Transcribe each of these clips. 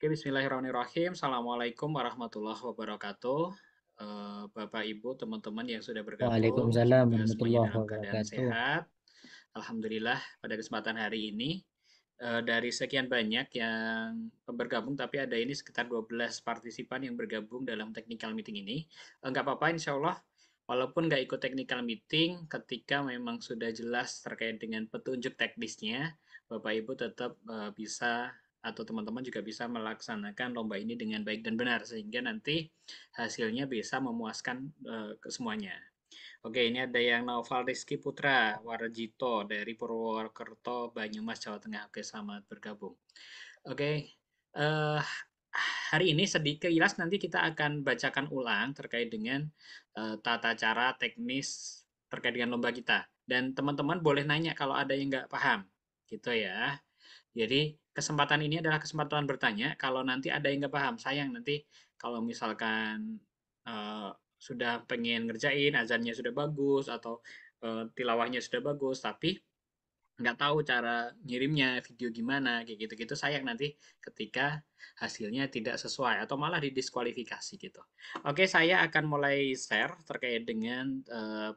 Oke, bismillahirrahmanirrahim. Assalamualaikum warahmatullahi wabarakatuh. Bapak, Ibu, teman-teman yang sudah bergabung, Waalaikumsalam semoga semuanya warahmatullahi dalam keadaan wabarakatuh. sehat. Alhamdulillah, pada kesempatan hari ini, dari sekian banyak yang bergabung, tapi ada ini sekitar 12 partisipan yang bergabung dalam technical meeting ini. Nggak apa-apa, insya Allah, walaupun nggak ikut technical meeting, ketika memang sudah jelas terkait dengan petunjuk teknisnya, Bapak Ibu tetap bisa atau teman-teman juga bisa melaksanakan lomba ini dengan baik dan benar sehingga nanti hasilnya bisa memuaskan ke semuanya. Oke, ini ada yang Naufal Rizky Putra Warjito dari Purwokerto, Banyumas, Jawa Tengah. Oke, selamat bergabung. Oke, eh, hari ini sedikit kilas nanti kita akan bacakan ulang terkait dengan tata cara teknis terkait dengan lomba kita. Dan teman-teman boleh nanya kalau ada yang nggak paham, gitu ya. Jadi kesempatan ini adalah kesempatan bertanya. Kalau nanti ada yang nggak paham, sayang nanti kalau misalkan eh, sudah pengen ngerjain, azannya sudah bagus atau tilawahnya sudah bagus, tapi nggak tahu cara ngirimnya video gimana kayak gitu-gitu sayang nanti ketika hasilnya tidak sesuai atau malah didiskualifikasi gitu. Oke, saya akan mulai share terkait dengan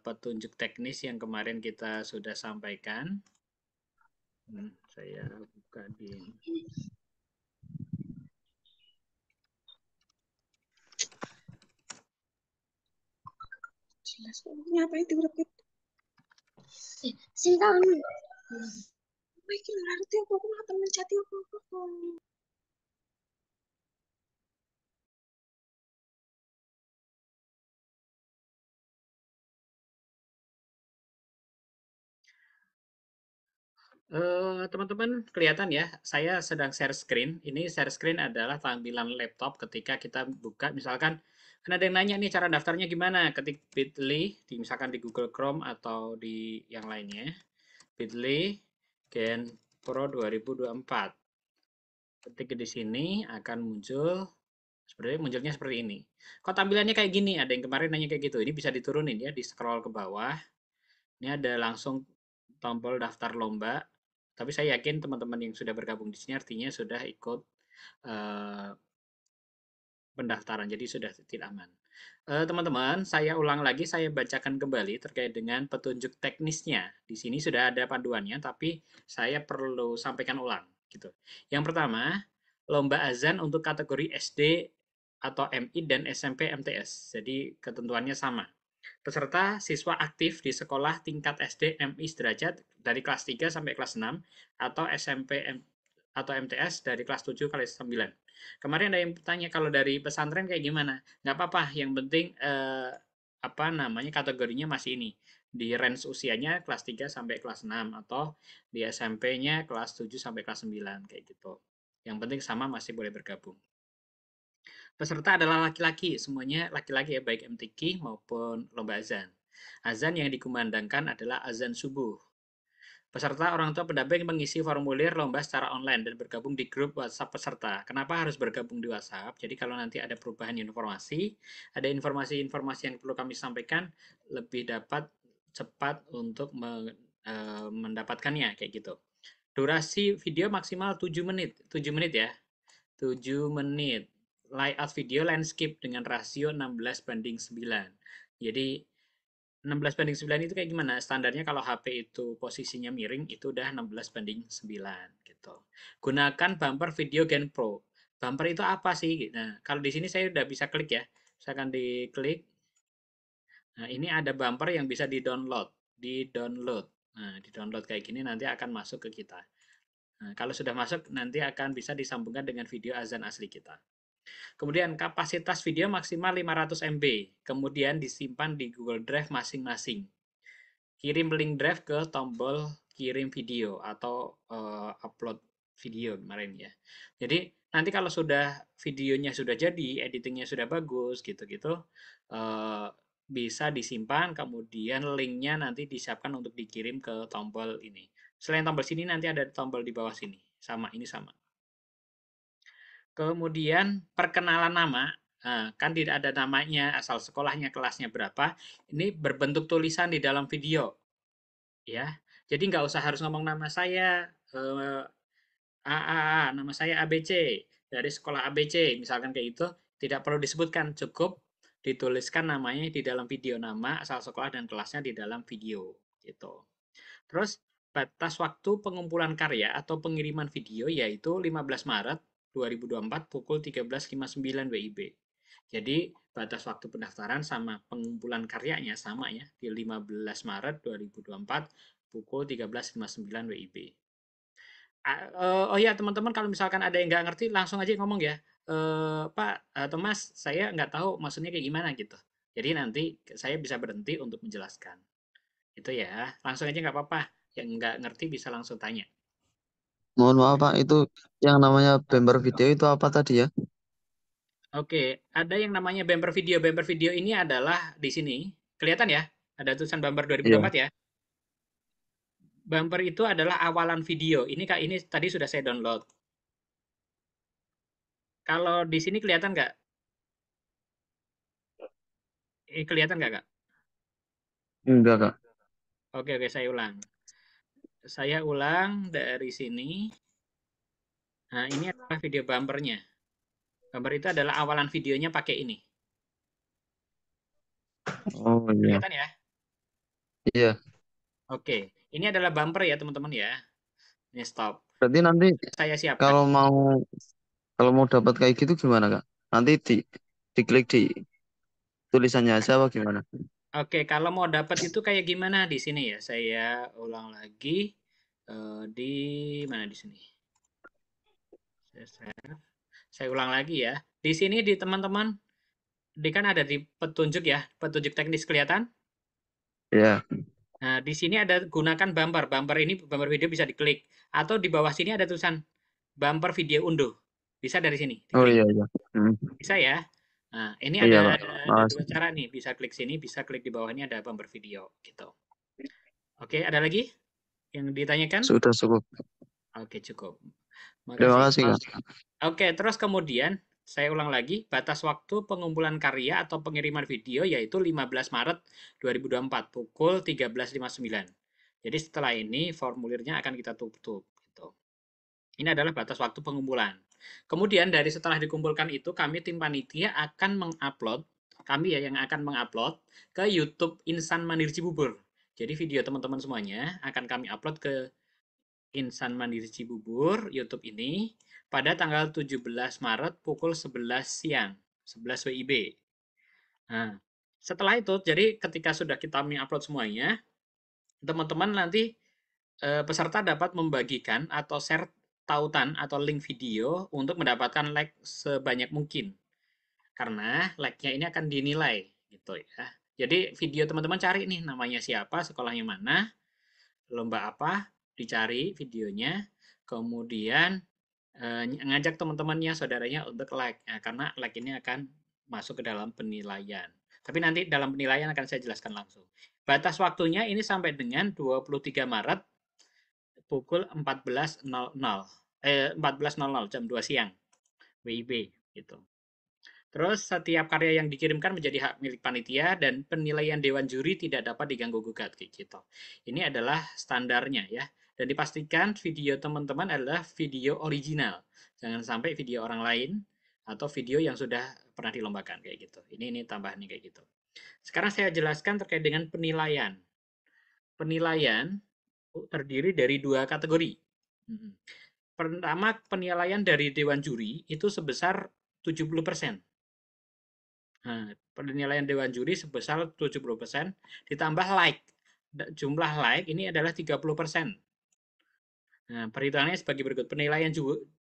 petunjuk teknis yang kemarin kita sudah sampaikan. Saya buka di Jelas ngapain tiba-tiba sing kan iki lho arti aku ngaten mencati aku. Teman-teman kelihatan ya, saya sedang share screen. Ini share screen adalah tampilan laptop ketika kita buka, misalkan kan ada yang nanya nih cara daftarnya gimana, ketik bit.ly, misalkan di Google Chrome atau di yang lainnya, bit.ly Gen Pro 2024. Ketik di sini akan muncul munculnya seperti ini. Kok tampilannya kayak gini? Ada yang kemarin nanya kayak gitu. Ini bisa diturunin ya, di scroll ke bawah. Ini ada langsung tombol daftar lomba. Tapi saya yakin teman-teman yang sudah bergabung di sini artinya sudah ikut eh, pendaftaran, jadi sudah tidak aman. Teman-teman, saya ulang lagi, saya bacakan kembali terkait dengan petunjuk teknisnya. Di sini sudah ada panduannya, tapi saya perlu sampaikan ulang. Gitu. Yang pertama, lomba azan untuk kategori SD atau MI dan SMP MTS. Jadi ketentuannya sama. Peserta siswa aktif di sekolah tingkat SD MI sederajat dari kelas 3 sampai kelas 6 atau SMP atau MTS dari kelas 7 kali 9. Kemarin ada yang bertanya kalau dari pesantren kayak gimana? Nggak apa-apa, yang penting apa namanya kategorinya masih ini. Di range usianya kelas 3 sampai kelas 6 atau di SMP-nya kelas 7 sampai kelas 9 kayak gitu. Yang penting sama masih boleh bergabung. Peserta adalah laki-laki, semuanya laki-laki ya, baik MTQ maupun lomba azan. Azan yang dikumandangkan adalah azan subuh. Peserta orang tua pendamping mengisi formulir lomba secara online dan bergabung di grup WhatsApp peserta. Kenapa harus bergabung di WhatsApp? Jadi kalau nanti ada perubahan informasi, ada informasi-informasi yang perlu kami sampaikan, lebih dapat cepat untuk mendapatkannya kayak gitu. Durasi video maksimal 7 menit. 7 menit ya. 7 menit. Layout video landscape dengan rasio 16 banding 9. Jadi 16 banding 9 itu kayak gimana? Standarnya kalau HP itu posisinya miring itu udah 16 banding 9 gitu. Gunakan bumper video Gen Pro. Bumper itu apa sih? Nah, kalau di sini saya udah bisa klik ya. Misalkan diklik. Nah, ini ada bumper yang bisa di-download, di-download. Nah, di-download kayak gini nanti akan masuk ke kita. Nah, kalau sudah masuk nanti akan bisa disambungkan dengan video azan asli kita. Kemudian kapasitas video maksimal 500 MB. Kemudian disimpan di Google Drive masing-masing. Kirim link drive ke tombol kirim video atau upload video kemarin ya. Jadi nanti kalau sudah videonya sudah jadi, editingnya sudah bagus gitu-gitu, uh, bisa disimpan, kemudian linknya nanti disiapkan untuk dikirim ke tombol ini. Selain tombol sini nanti ada tombol di bawah sini, sama ini sama. Kemudian perkenalan nama, kan tidak ada namanya, asal sekolahnya, kelasnya berapa. Ini berbentuk tulisan di dalam video, ya. Jadi nggak usah harus ngomong nama saya, A, nama saya ABC. dari sekolah ABC, misalkan kayak itu, tidak perlu disebutkan, cukup dituliskan namanya di dalam video, nama, asal sekolah dan kelasnya di dalam video gitu. Terus batas waktu pengumpulan karya atau pengiriman video yaitu 15 Maret 2024 pukul 13.59 WIB. Jadi batas waktu pendaftaran sama pengumpulan karyanya sama ya di 15 Maret 2024 pukul 13.59 WIB. Oh ya teman-teman, kalau misalkan ada yang nggak ngerti langsung aja ngomong ya. Pak atau Mas, saya nggak tahu maksudnya kayak gimana gitu. Jadi nanti saya bisa berhenti untuk menjelaskan. Itu ya, langsung aja nggak apa-apa. Yang nggak ngerti bisa langsung tanya. Mohon maaf Pak, itu yang namanya bumper video itu apa tadi ya? Oke, ada yang namanya bumper video. Bumper video ini adalah di sini. Kelihatan ya? Ada tulisan bumper Iya. 2024 ya. Bumper itu adalah awalan video. Ini Kak, ini tadi sudah saya download. Kalau di sini kelihatan nggak? Kelihatan nggak Kak? Enggak Kak. Oke, oke, saya ulang. Saya ulang dari sini. Nah, ini adalah video bumpernya. Bumper itu adalah awalan videonya pakai ini. Oh iya. Kelihatan ya? Iya. Oke, ini adalah bumper ya teman-teman ya. Ini stop. Berarti nanti Saya siapkan. kalau mau kalau mau dapat kayak gitu gimana Kak? Nanti diklik di tulisannya aja apa gimana? Oke, kalau mau dapat itu kayak gimana di sini ya? Saya ulang lagi di mana di sini? Saya ulang lagi ya. Di sini di teman-teman, di kan ada di petunjuk ya, petunjuk teknis kelihatan. Ya. Nah, di sini ada gunakan bumper. Bumper ini bumper video bisa diklik. Atau di bawah sini ada tulisan bumper video unduh. Bisa dari sini Oh diklik. iya iya. Hmm. Bisa ya. Nah, ini Iya ada Pak. ada Makasih. dua cara nih. Bisa klik sini, bisa klik di bawah ini ada bumper video gitu. Oke, ada lagi yang ditanyakan? Sudah cukup. Oke, cukup. Terima Makasih. kasih Kak. Oke, terus kemudian saya ulang lagi, batas waktu pengumpulan karya atau pengiriman video yaitu 15 Maret 2024 pukul 13.59. Jadi setelah ini formulirnya akan kita tutup gitu. Ini adalah batas waktu pengumpulan. Kemudian dari setelah dikumpulkan itu kami tim panitia akan mengupload, kami ya yang akan mengupload ke YouTube Insan Mandiri Cibubur. Jadi video teman-teman semuanya akan kami upload ke Insan Mandiri Cibubur YouTube ini pada tanggal 17 Maret pukul 11 siang, 11 WIB. Nah, setelah itu, jadi ketika sudah kita upload semuanya, teman-teman nanti peserta dapat membagikan atau share tautan atau link video untuk mendapatkan like sebanyak mungkin. Karena like-nya ini akan dinilai gitu ya. Jadi video teman-teman cari nih namanya siapa, sekolahnya mana, lomba apa, dicari videonya, kemudian ngajak teman-temannya, saudaranya untuk like. Nah, karena like ini akan masuk ke dalam penilaian. Tapi nanti dalam penilaian akan saya jelaskan langsung. Batas waktunya ini sampai dengan 23 Maret pukul 14.00. 14.00 jam 2 siang WIB gitu. Terus setiap karya yang dikirimkan menjadi hak milik panitia dan penilaian dewan juri tidak dapat diganggu gugat gitu. Ini adalah standarnya ya. Dan dipastikan video teman-teman adalah video original. Jangan sampai video orang lain atau video yang sudah pernah dilombakan kayak gitu. Ini tambahan nih kayak gitu. Sekarang saya jelaskan terkait dengan penilaian. Penilaian terdiri dari dua kategori. Pertama, penilaian dari dewan juri itu sebesar 70%. Nah, penilaian dewan juri sebesar 70% ditambah like. Jumlah like ini adalah 30%. Nah, perhitungannya sebagai berikut. Penilaian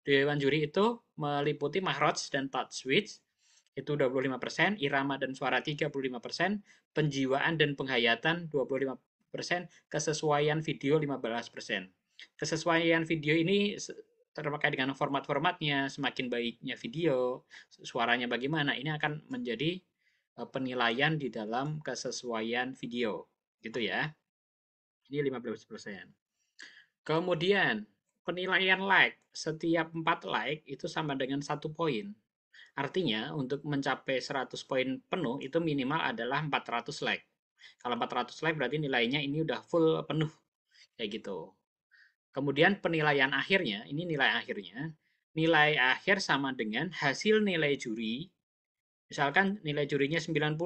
dewan juri itu meliputi mahraj dan touch switch itu 25%, irama dan suara 35%, penjiwaan dan penghayatan 25%, kesesuaian video 15%. Kesesuaian video ini terkait dengan format-formatnya, semakin baiknya video, suaranya bagaimana, ini akan menjadi penilaian di dalam kesesuaian video. Gitu ya. Ini 15%. Kemudian, penilaian like. Setiap 4 like itu sama dengan 1 poin. Artinya, untuk mencapai 100 poin penuh, itu minimal adalah 400 like. Kalau 400 like berarti nilainya ini udah full penuh. Kayak gitu. Kemudian penilaian akhirnya, ini nilai akhirnya, nilai akhir sama dengan hasil nilai juri. Misalkan nilai jurinya 90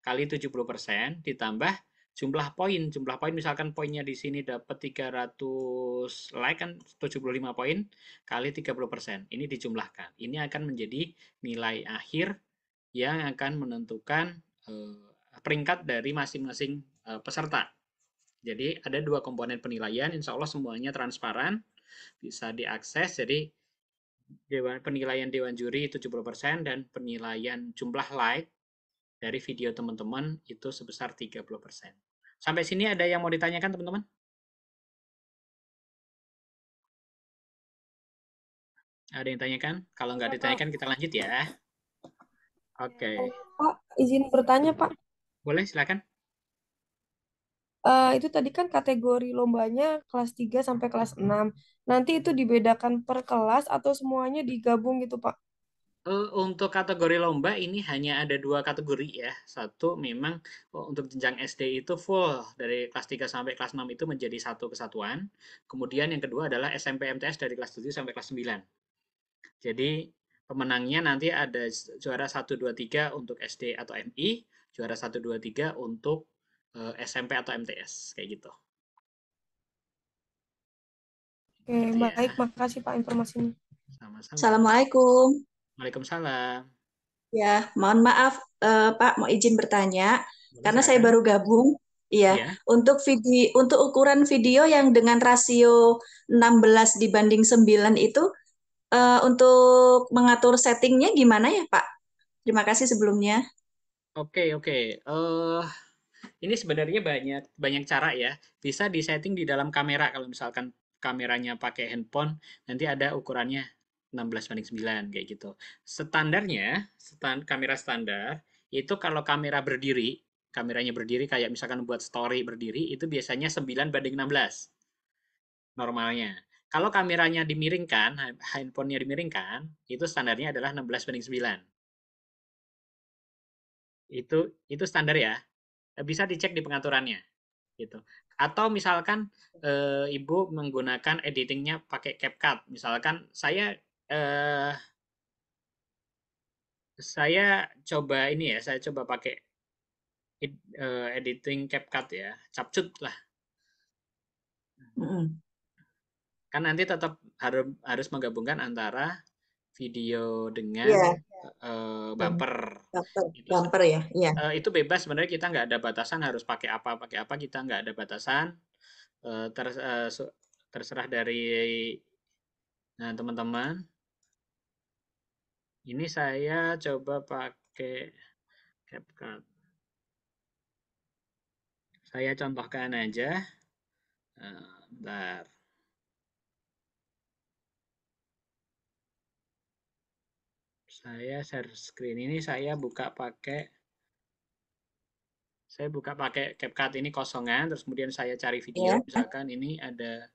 kali 70% ditambah jumlah poin. Jumlah poin misalkan poinnya di sini dapat 300 like kan 75 poin kali 30%. Ini dijumlahkan. Ini akan menjadi nilai akhir yang akan menentukan peringkat dari masing-masing peserta. Jadi ada dua komponen penilaian, insya Allah semuanya transparan, bisa diakses. Jadi penilaian Dewan Juri 70% dan penilaian jumlah like dari video teman-teman itu sebesar 30%. Sampai sini ada yang mau ditanyakan teman-teman? Ada yang tanyakan? Kalau nggak ditanyakan kita lanjut ya. Oke. Pak, izin bertanya, Pak. Boleh silakan. Itu tadi kan kategori lombanya kelas 3 sampai kelas 6. Nanti itu dibedakan per kelas atau semuanya digabung gitu, Pak? Untuk kategori lomba ini hanya ada dua kategori ya. Satu memang untuk jenjang SD itu full dari kelas 3 sampai kelas 6 itu menjadi satu kesatuan. Kemudian yang kedua adalah SMP MTS dari kelas 7 sampai kelas 9. Jadi pemenangnya nanti ada juara 1, 2, 3 untuk SD atau MI, juara 1, 2, 3 untuk SMP atau MTS, kayak gitu. Oke, Gitu ya. baik. Makasih, Pak, informasinya. Sama-sama. Assalamualaikum. Waalaikumsalam. Ya, mohon maaf Pak, mau izin bertanya Boleh karena saya silakan. baru gabung. Iya, Iya. untuk ukuran video yang dengan rasio 16 dibanding 9 itu untuk mengatur settingnya gimana ya, Pak? Terima kasih sebelumnya. Oke, oke. Ini sebenarnya banyak banyak cara ya. Bisa disetting di dalam kamera kalau misalkan kameranya pakai handphone, nanti ada ukurannya 16:9 kayak gitu. Standarnya, kamera standar itu kalau kamera berdiri, kameranya berdiri kayak misalkan buat story berdiri itu biasanya 9:16 normalnya. Kalau kameranya dimiringkan, handphonenya dimiringkan, itu standarnya adalah 16:9. Itu standar ya. Bisa dicek di pengaturannya gitu. Atau misalkan ibu menggunakan editingnya pakai CapCut. Misalkan saya coba ini ya, saya coba pakai editing CapCut ya, capcut lah. Kan nanti tetap harus menggabungkan antara video dengan Iya, bumper. bumper ya. Iya. Itu bebas sebenarnya, kita nggak ada batasan harus pakai apa kita nggak ada batasan. Terserah dari teman-teman. Ini saya coba pakai CapCut. Saya contohkan aja. Bentar. Saya share screen ini saya buka pakai CapCut ini kosongan, terus kemudian saya cari video. Ya. Misalkan ini ada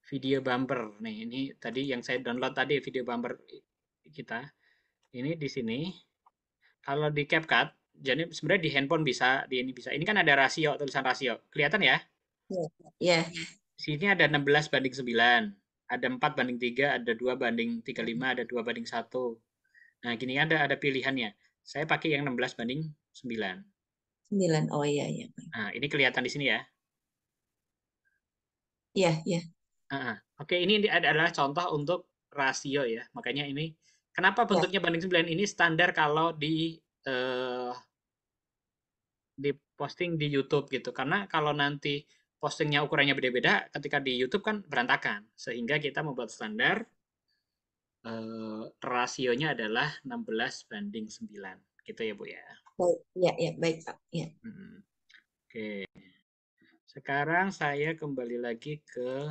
video bumper. Nih, ini tadi yang saya download tadi video bumper kita. Ini di sini. Kalau di CapCut, jadi sebenarnya di handphone bisa, di ini bisa. Ini kan ada rasio, tulisan rasio. Kelihatan ya? Ya. Sini ada 16:9. Ada 4:3, ada 2:35, ada 2:1. Nah, gini ada pilihannya. Saya pakai yang 16:9. 9. Oh iya, iya. Nah, ini kelihatan di sini ya. Iya, iya. Oke, ini adalah contoh untuk rasio ya. Makanya ini kenapa bentuknya banding 9 ini standar kalau di posting di YouTube gitu. Karena kalau nanti postingnya ukurannya beda-beda, ketika di YouTube kan berantakan. Sehingga kita membuat standar rasionya adalah 16:9. Gitu ya, Bu ya. Baik, ya, ya, baik, Pak. Ya. Oke. Sekarang saya kembali lagi ke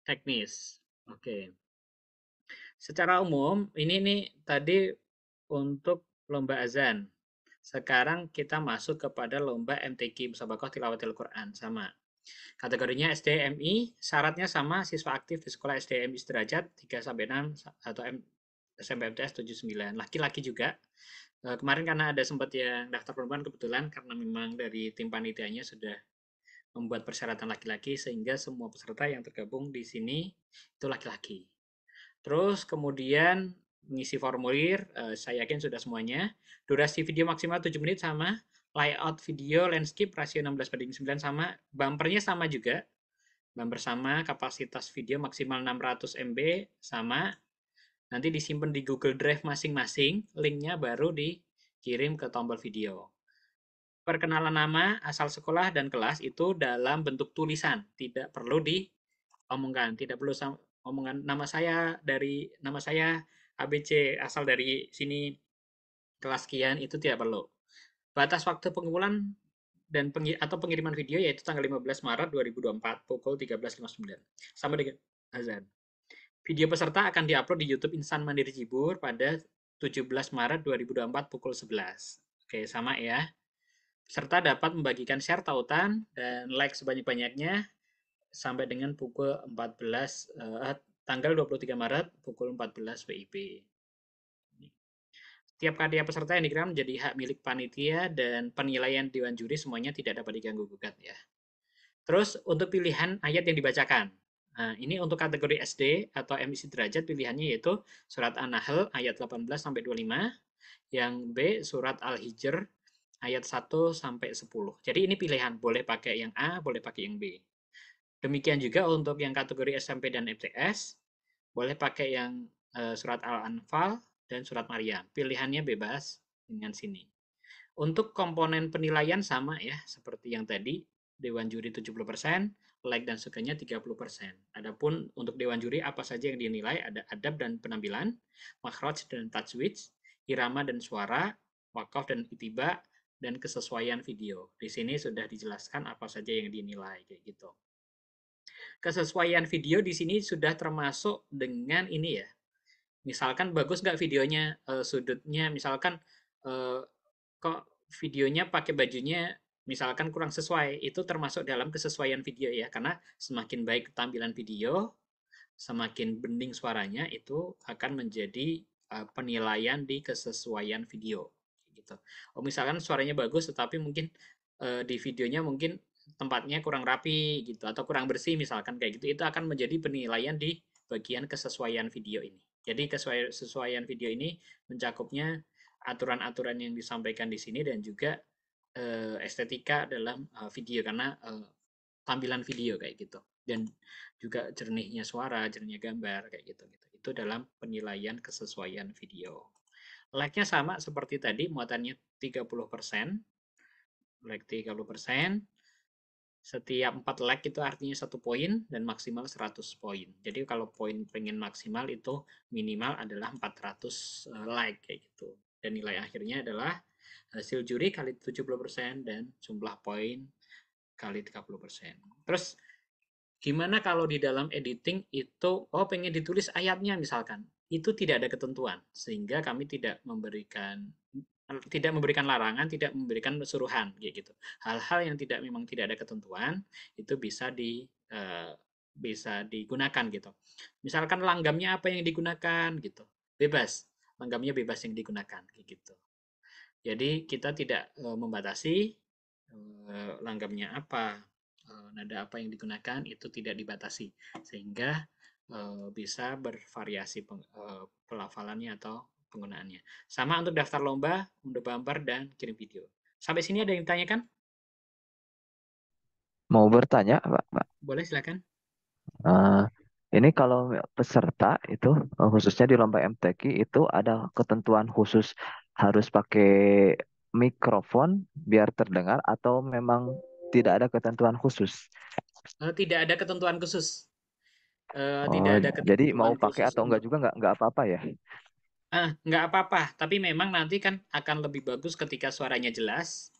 teknis. Oke. Secara umum, ini nih tadi untuk lomba azan. Sekarang kita masuk kepada lomba MTQ, Musabaqah Tilawatil Quran, sama. Kategorinya SDMI, syaratnya sama, siswa aktif di sekolah SDMI sederajat 3-6 atau SMP MTS 79. Laki-laki juga. Kemarin karena ada sempat yang daftar perempuan, kebetulan karena memang dari tim panitianya sudah membuat persyaratan laki-laki sehingga semua peserta yang tergabung di sini itu laki-laki. Terus kemudian mengisi formulir, saya yakin sudah semuanya. Durasi video maksimal 7 menit sama, layout video landscape rasio 16:9 sama, bumpernya sama juga. Bumper sama, kapasitas video maksimal 600 MB sama. Nanti disimpan di Google Drive masing-masing, linknya baru dikirim ke tombol video. Perkenalan nama, asal sekolah, dan kelas itu dalam bentuk tulisan, tidak perlu diomongkan, tidak perlu omongan nama saya ABC asal dari sini kelas sekian, itu tidak perlu. Batas waktu pengumpulan dan atau pengiriman video yaitu tanggal 15 Maret 2024 pukul 13.59 sama dengan azan. Video peserta akan diupload di YouTube Insan Mandiri Cibubur pada 17 Maret 2024 pukul 11. Oke, sama ya. Peserta dapat membagikan share tautan dan like sebanyak-banyaknya sampai dengan pukul 14 tanggal 23 Maret pukul 14 WIB. Tiap karya peserta yang dikirim menjadi hak milik panitia dan penilaian dewan juri semuanya tidak dapat diganggu gugat ya. Terus untuk pilihan ayat yang dibacakan. Nah, ini untuk kategori SD atau MI derajat pilihannya yaitu surat An-Nahl ayat 18 sampai 25, yang B surat Al-Hijr ayat 1 sampai 10. Jadi ini pilihan, boleh pakai yang A, boleh pakai yang B. Demikian juga untuk yang kategori SMP dan MTS, boleh pakai yang surat Al-Anfal dan surat Maryam. Pilihannya bebas dengan sini. Untuk komponen penilaian sama ya, seperti yang tadi, Dewan Juri 70%, like dan sukanya 30%. Adapun untuk Dewan Juri apa saja yang dinilai, ada adab dan penampilan, makhraj dan tajwid, irama dan suara, wakaf dan itiba, dan kesesuaian video. Di sini sudah dijelaskan apa saja yang dinilai kayak gitu. Kesesuaian video di sini sudah termasuk dengan ini ya. Misalkan bagus nggak videonya, sudutnya, misalkan kok videonya pakai bajunya misalkan kurang sesuai, itu termasuk dalam kesesuaian video ya, karena semakin baik tampilan video, semakin bening suaranya, itu akan menjadi penilaian di kesesuaian video gitu. Oh misalkan suaranya bagus tetapi mungkin di videonya mungkin tempatnya kurang rapi gitu atau kurang bersih misalkan kayak gitu, itu akan menjadi penilaian di bagian kesesuaian video ini. Jadi kesesuaian video ini mencakupnya aturan-aturan yang disampaikan di sini dan juga estetika dalam video karena tampilan video kayak gitu dan juga jernihnya suara, jernihnya gambar kayak gitu. Itu dalam penilaian kesesuaian video. Like-nya sama seperti tadi, muatannya 30%, like 30%. Setiap 4 like itu artinya 1 poin dan maksimal 100 poin. Jadi kalau poin pengen maksimal itu minimal adalah 400 like kayak gitu. Dan nilai akhirnya adalah hasil juri kali 70% dan jumlah poin kali 30%. Terus gimana kalau di dalam editing itu pengen ditulis ayatnya misalkan. Itu tidak ada ketentuan sehingga kami tidak memberikan larangan, tidak memberikan suruhan kayak gitu. Hal-hal yang memang tidak ada ketentuan itu bisa digunakan gitu. Misalkan langgamnya apa yang digunakan gitu. Bebas. Langgamnya bebas yang digunakan kayak gitu. Jadi kita tidak membatasi langgamnya apa, nada apa yang digunakan itu tidak dibatasi sehingga bisa bervariasi pelafalannya atau penggunaannya. Sama untuk daftar lomba, unduh bumper, dan kirim video. Sampai sini ada yang ditanyakan? Mau bertanya, Pak? Boleh, silakan. Ini kalau peserta itu khususnya di lomba MTQ itu ada ketentuan khusus harus pakai mikrofon biar terdengar atau memang tidak ada ketentuan khusus? Tidak ada ketentuan khusus. Oh, Tidak ada jadi mau ketentuan pakai khusus atau enggak untuk juga enggak apa-apa ya? nggak apa-apa, tapi memang nanti kan akan lebih bagus ketika suaranya jelas,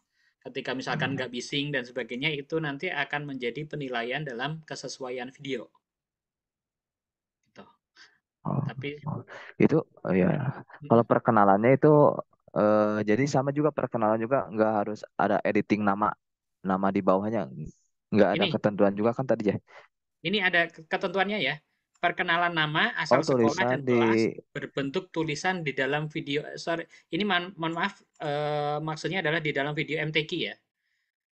ketika misalkan nggak bising dan sebagainya, itu nanti akan menjadi penilaian dalam kesesuaian video. Gitu. Oh, Tapi itu ya. Kalau perkenalannya itu jadi sama juga perkenalan juga nggak harus ada editing nama di bawahnya, nggak ada ini ketentuan juga kan tadi ya? Ini ada ketentuannya ya. Perkenalan nama, Oh asal sekolah tulisan dan di kelas berbentuk tulisan di dalam video. Sorry, ini mohon maaf, maksudnya adalah di dalam video MTQ ya.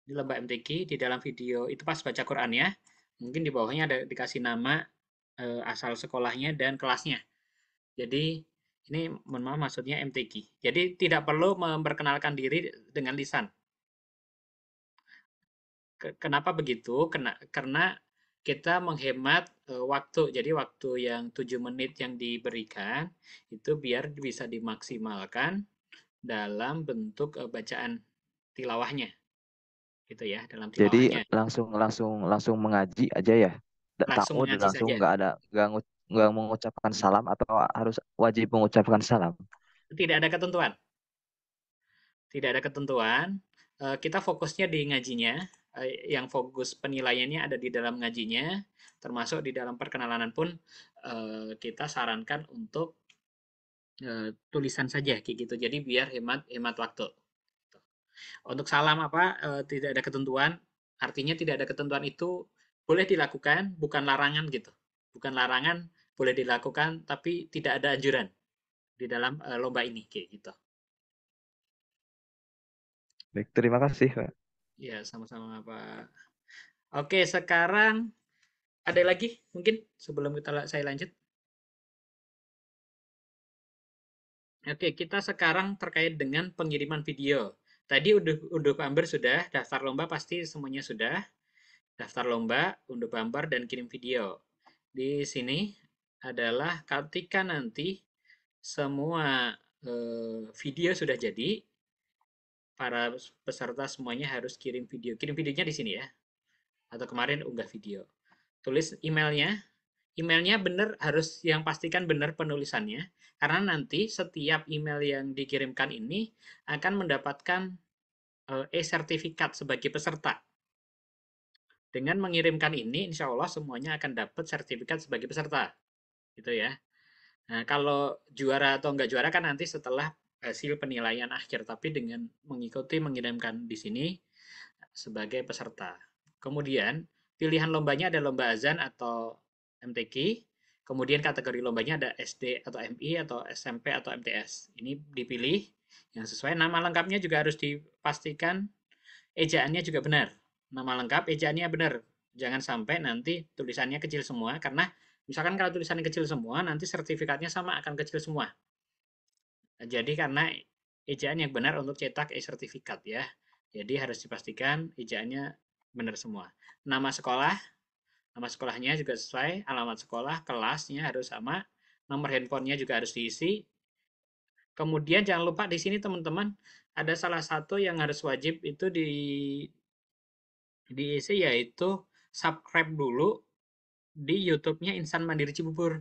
Di lomba MTQ, di dalam video itu pas baca Quran ya. Mungkin di bawahnya ada dikasih nama, asal sekolahnya dan kelasnya. Jadi ini mohon maaf maksudnya MTQ. Jadi tidak perlu memperkenalkan diri dengan lisan. Kenapa begitu? Karena kita menghemat waktu. Jadi waktu yang 7 menit yang diberikan itu biar bisa dimaksimalkan dalam bentuk bacaan tilawahnya, gitu ya, dalam Jadi tilawahnya. langsung mengaji aja ya. Langsung Ta'ud mengaji langsung saja. nggak mengucapkan salam atau harus wajib mengucapkan salam. Tidak ada ketentuan. Tidak ada ketentuan. Kita fokusnya di ngajinya. Yang fokus penilaiannya ada di dalam ngajinya, termasuk di dalam perkenalan pun kita sarankan untuk tulisan saja kayak gitu. Jadi biar hemat waktu. Untuk salam apa tidak ada ketentuan. Artinya tidak ada ketentuan itu boleh dilakukan, bukan larangan gitu. Bukan larangan, boleh dilakukan, tapi tidak ada anjuran di dalam lomba ini kayak gitu. Baik, terima kasih, Pak. Ya, sama-sama Pak. Oke, sekarang ada lagi mungkin sebelum saya lanjut. Oke, kita sekarang terkait dengan pengiriman video. Tadi unduh gambar sudah, daftar lomba pasti semuanya sudah. Daftar lomba, unduh gambar, dan kirim video. Di sini adalah ketika nanti semua video sudah jadi, para peserta semuanya harus kirim video. Kirim videonya di sini ya. Atau kemarin unggah video. Tulis emailnya. Emailnya benar, harus yang pastikan benar penulisannya. Karena nanti setiap email yang dikirimkan ini akan mendapatkan e-sertifikat sebagai peserta. Dengan mengirimkan ini, insya Allah semuanya akan dapat sertifikat sebagai peserta. Gitu ya. Nah, kalau juara atau enggak juara kan nanti setelah hasil penilaian akhir. Tapi dengan mengikuti mengirimkan di sini sebagai peserta. Kemudian, pilihan lombanya ada lomba azan atau MTQ. Kemudian kategori lombanya ada SD atau MI atau SMP atau MTS. Ini dipilih yang sesuai. Nama lengkapnya juga harus dipastikan ejaannya juga benar. Nama lengkap, ejaannya benar. Jangan sampai nanti tulisannya kecil semua, karena misalkan kalau tulisannya kecil semua, nanti sertifikatnya sama akan kecil semua. Jadi karena ejaan yang benar untuk cetak e-sertifikat ya. Jadi harus dipastikan ejaannya benar semua. Nama sekolahnya juga sesuai, alamat sekolah, kelasnya harus sama, nomor handphonenya juga harus diisi. Kemudian jangan lupa di sini teman-teman ada salah satu yang harus wajib itu diisi, yaitu subscribe dulu di YouTube-nya Insan Mandiri Cibubur.